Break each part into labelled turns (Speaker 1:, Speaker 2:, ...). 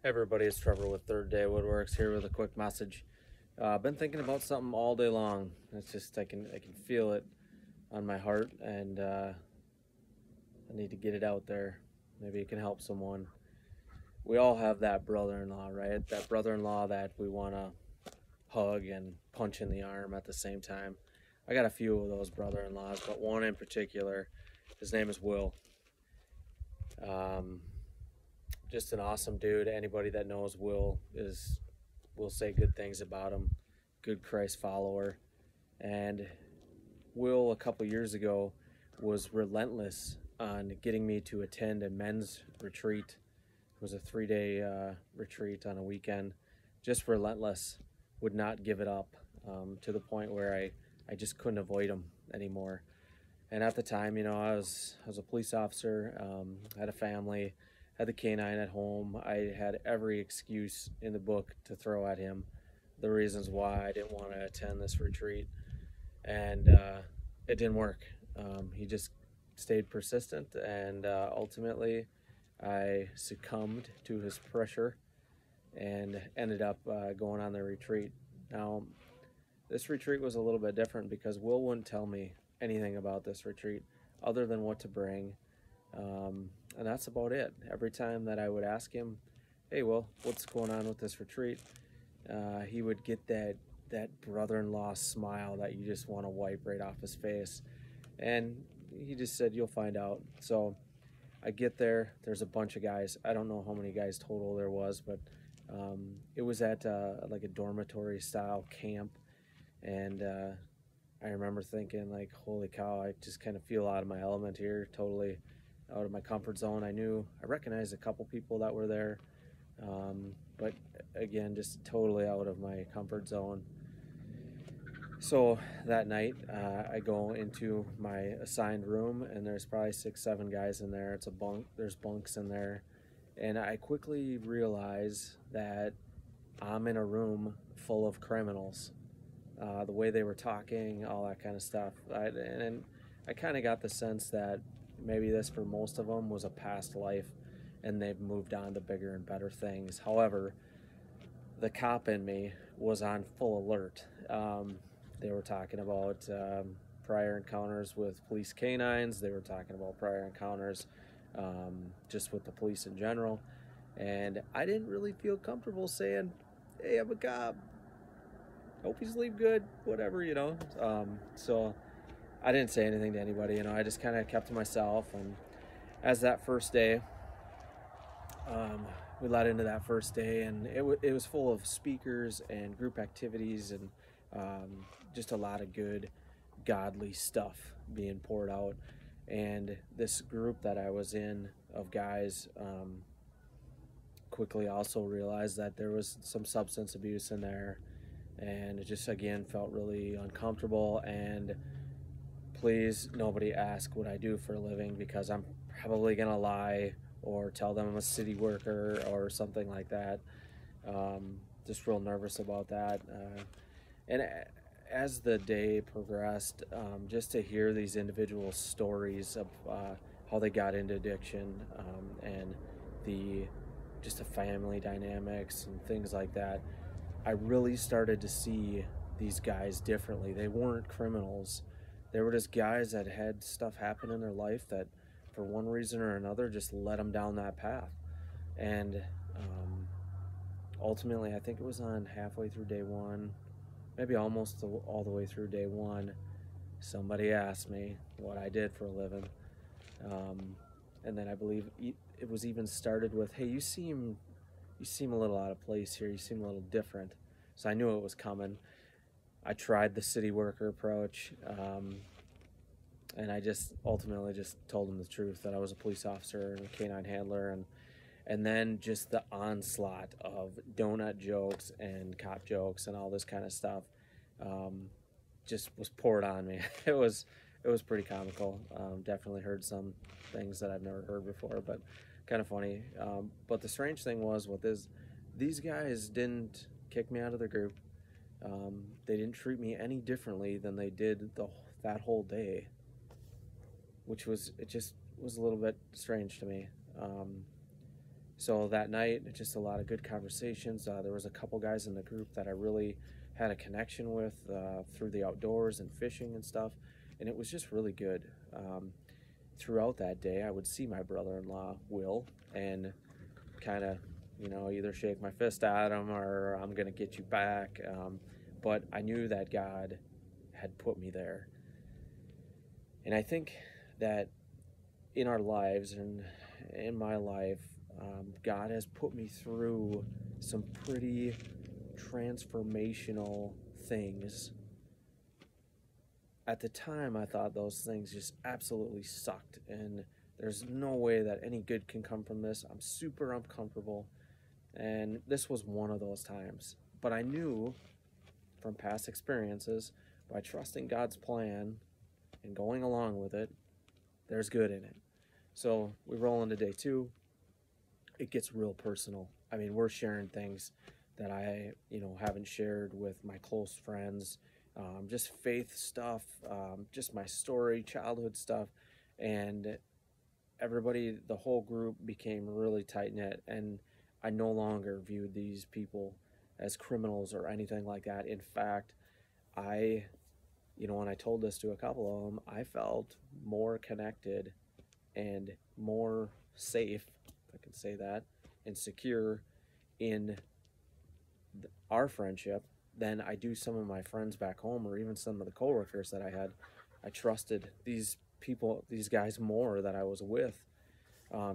Speaker 1: Hey everybody, it's Trevor with Third Day Woodworks here with a quick message. I've been thinking about something all day long. It's just I can feel it on my heart, and I need to get it out there. Maybe it can help someone. We all have that brother-in-law, right? That brother-in-law that we want to hug and punch in the arm at the same time. I got a few of those brother-in-laws, but one in particular. His name is Will. Um, just an awesome dude. Anybody that knows Will will say good things about him. Good Christ follower. And Will, a couple years ago, was relentless on getting me to attend a men's retreat. It was a 3-day retreat on a weekend. Just relentless. Would not give it up, to the point where I just couldn't avoid him anymore. And at the time, I was a police officer, had a family, had the canine at home. I had every excuse in the book to throw at him, the reasons why I didn't want to attend this retreat, and it didn't work. He just stayed persistent, and ultimately, I succumbed to his pressure and ended up going on the retreat. Now, this retreat was a little bit different because Will wouldn't tell me anything about this retreat other than what to bring. And that's about it. Every time that I would ask him, hey, Will, what's going on with this retreat? He would get that brother-in-law smile that you just want to wipe right off his face. And he just said, you'll find out. So I get there. There's a bunch of guys. I don't know how many guys total there was, but it was at like a dormitory style camp. And I remember thinking, like, holy cow, I just kind of feel out of my element here, totally out of my comfort zone. I recognized a couple people that were there, but again, just totally out of my comfort zone. So that night, I go into my assigned room, and there's probably 6, 7 guys in there. It's a bunk. There's bunks in there, and I quickly realize that I'm in a room full of criminals. The way they were talking, all that kind of stuff. And I kind of got the sense that maybe this, for most of them, was a past life and they've moved on to bigger and better things. However, the cop in me was on full alert. They were talking about prior encounters with police canines. They were talking about prior encounters just with the police in general. And I didn't really feel comfortable saying, hey, I'm a cop. Hope you sleep good, whatever. So I didn't say anything to anybody, I just kind of kept to myself. And as that first day, we led into that first day, and it was full of speakers and group activities and just a lot of good, godly stuff being poured out. And this group that I was in of guys quickly also realized that there was some substance abuse in there. And it just, again, felt really uncomfortable. And please, nobody ask what I do for a living, because I'm probably going to lie or tell them I'm a city worker or something like that. Just real nervous about that. And as the day progressed, just to hear these individual stories of how they got into addiction, and just the family dynamics and things like that, I really started to see these guys differently. They weren't criminals. They were just guys that had stuff happen in their life that, for one reason or another, just led them down that path. And ultimately, I think it was on halfway through day one, maybe almost all the way through day one, somebody asked me what I did for a living. And then I believe it was even started with, hey, you seem a little out of place here. You seem a little different. So I knew it was coming. I tried the city worker approach, and I just ultimately just told them the truth, that I was a police officer and a canine handler, and then just the onslaught of donut jokes and cop jokes and all this kind of stuff just was poured on me. It was pretty comical. Definitely heard some things that I've never heard before, but kind of funny. But the strange thing was with these guys didn't kick me out of the group. They didn't treat me any differently than they did that whole day, which just was a little bit strange to me. So that night, just a lot of good conversations. There was a couple guys in the group that I really had a connection with through the outdoors and fishing and stuff, and it was just really good. Throughout that day, I would see my brother-in-law Will, and kind of, either shake my fist at him or I'm gonna get you back. But I knew that God had put me there, and I think that in our lives and in my life, God has put me through some pretty transformational things. At the time, I thought those things just absolutely sucked, and there's no way that any good can come from this. I'm super uncomfortable, and this was one of those times. But I knew from past experiences, by trusting God's plan and going along with it, there's good in it. So we roll into day two. It gets real personal. I mean, we're sharing things that I, haven't shared with my close friends, just faith stuff, just my story, childhood stuff, and everybody, the whole group became really tight knit, and I no longer viewed these people as criminals or anything like that. In fact, I, when I told this to a couple of them, I felt more connected and more safe, if I can say that, and secure in our friendship than I do some of my friends back home, or even some of the coworkers that I had. I trusted these people, these guys more that I was with,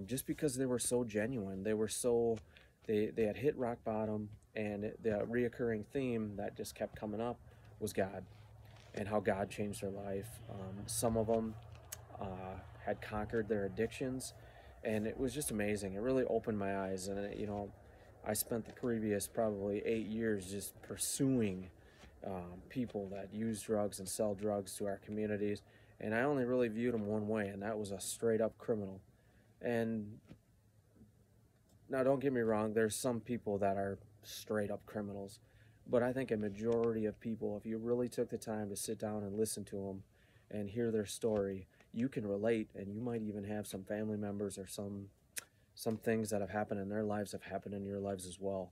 Speaker 1: just because they were so genuine. They were so, they had hit rock bottom, and the reoccurring theme that just kept coming up was God and how God changed their life. Some of them had conquered their addictions, and it was just amazing. It really opened my eyes, and I spent the previous probably 8 years just pursuing people that use drugs and sell drugs to our communities, and I only really viewed them one way, and that was a straight up criminal. And now, don't get me wrong, there's some people that are straight up criminals, but I think a majority of people, if you really took the time to sit down and listen to them and hear their story, you can relate, and you might even have some family members or some things that have happened in their lives have happened in your lives as well.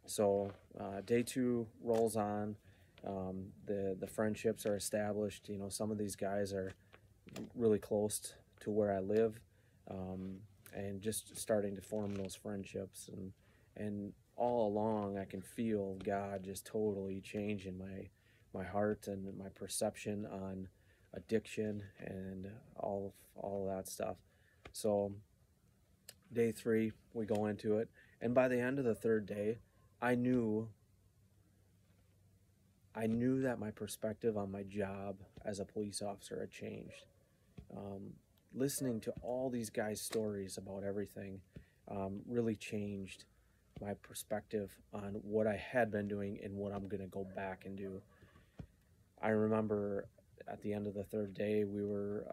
Speaker 1: So day two rolls on. The friendships are established. Some of these guys are really close to where I live, and just starting to form those friendships. And all along, I can feel God just totally changing my heart and my perception on addiction and all of that stuff. So day three, we go into it, and by the end of the third day, I knew that my perspective on my job as a police officer had changed. Listening to all these guys' stories about everything really changed my perspective on what I had been doing and what I'm going to go back and do. I remember at the end of the third day, we were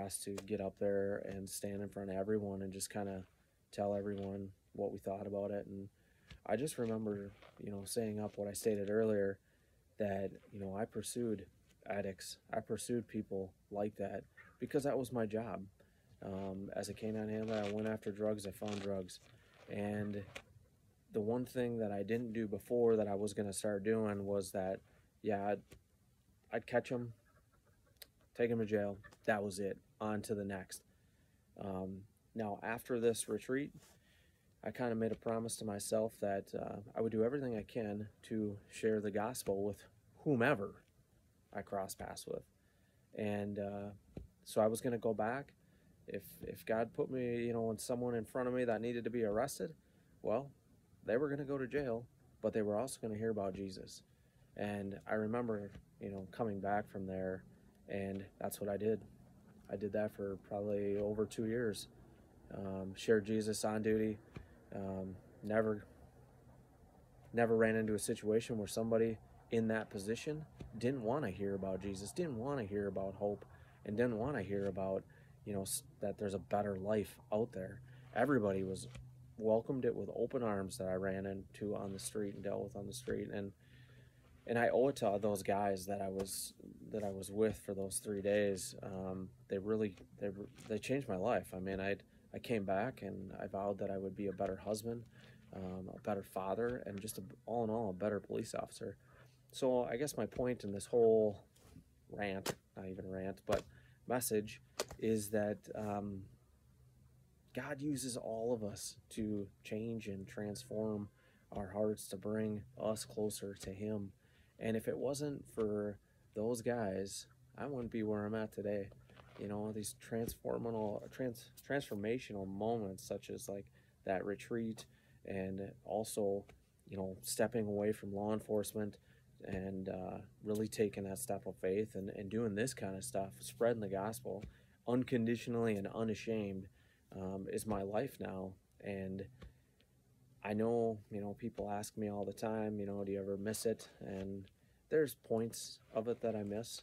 Speaker 1: asked to get up there and stand in front of everyone and just kind of tell everyone what we thought about it. And I just remember, saying up what I stated earlier, that, I pursued addicts. I pursued people like that because that was my job. As a canine handler, I went after drugs. I found drugs. And the one thing that I didn't do before that I was going to start doing was that, yeah, I'd catch them, take them to jail. That was it. On to the next. Now, after this retreat, I kind of made a promise to myself that I would do everything I can to share the gospel with whomever I cross paths with. And so I was going to go back. If God put me, with someone in front of me that needed to be arrested, well, they were going to go to jail, but they were also going to hear about Jesus. And I remember, coming back from there, and that's what I did. I did that for probably over 2 years. Shared Jesus on duty. Never ran into a situation where somebody in that position didn't want to hear about Jesus, didn't want to hear about hope, and didn't want to hear about, that there's a better life out there. Everybody welcomed it with open arms that I ran into on the street and dealt with on the street. And I owe it to those guys that I was with for those 3 days. They changed my life. I mean, I came back and I vowed that I would be a better husband, a better father, and just all in all, a better police officer. So I guess my point in this whole rant, not even rant, but message is that God uses all of us to change and transform our hearts to bring us closer to Him. And if it wasn't for those guys, I wouldn't be where I'm at today. You know, these transformational moments, such as like that retreat, and also, you know, stepping away from law enforcement and really taking that step of faith and doing this kind of stuff, spreading the gospel unconditionally and unashamed, is my life now. And I know, you know, people ask me all the time, you know, do you ever miss it? And there's points of it that I miss.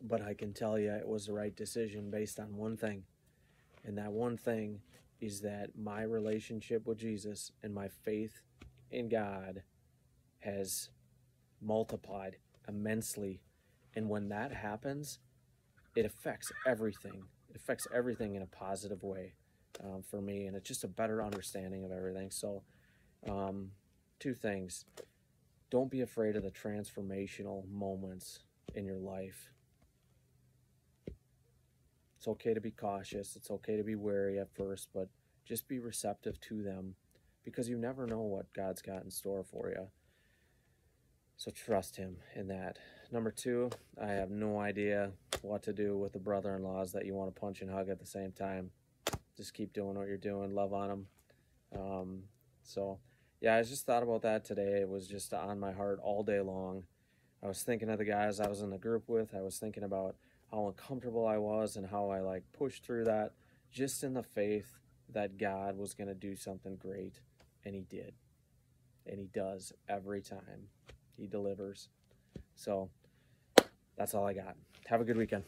Speaker 1: But I can tell you it was the right decision based on one thing. And that one thing is that my relationship with Jesus and my faith in God has multiplied immensely. And when that happens, it affects everything. It affects everything in a positive way, for me. And it's just a better understanding of everything. So, two things. Don't be afraid of the transformational moments in your life. It's okay to be cautious. It's okay to be wary at first, but just be receptive to them, because you never know what God's got in store for you. So trust Him in that. Number two, I have no idea what to do with the brother-in-laws that you want to punch and hug at the same time. Just keep doing what you're doing. Love on them. So, yeah, I just thought about that today. It was just on my heart all day long. I was thinking of the guys I was in the group with. I was thinking about how uncomfortable I was and how I like pushed through that, just in the faith that God was going to do something great. And He did. And He does every time. He delivers. So that's all I got. Have a good weekend.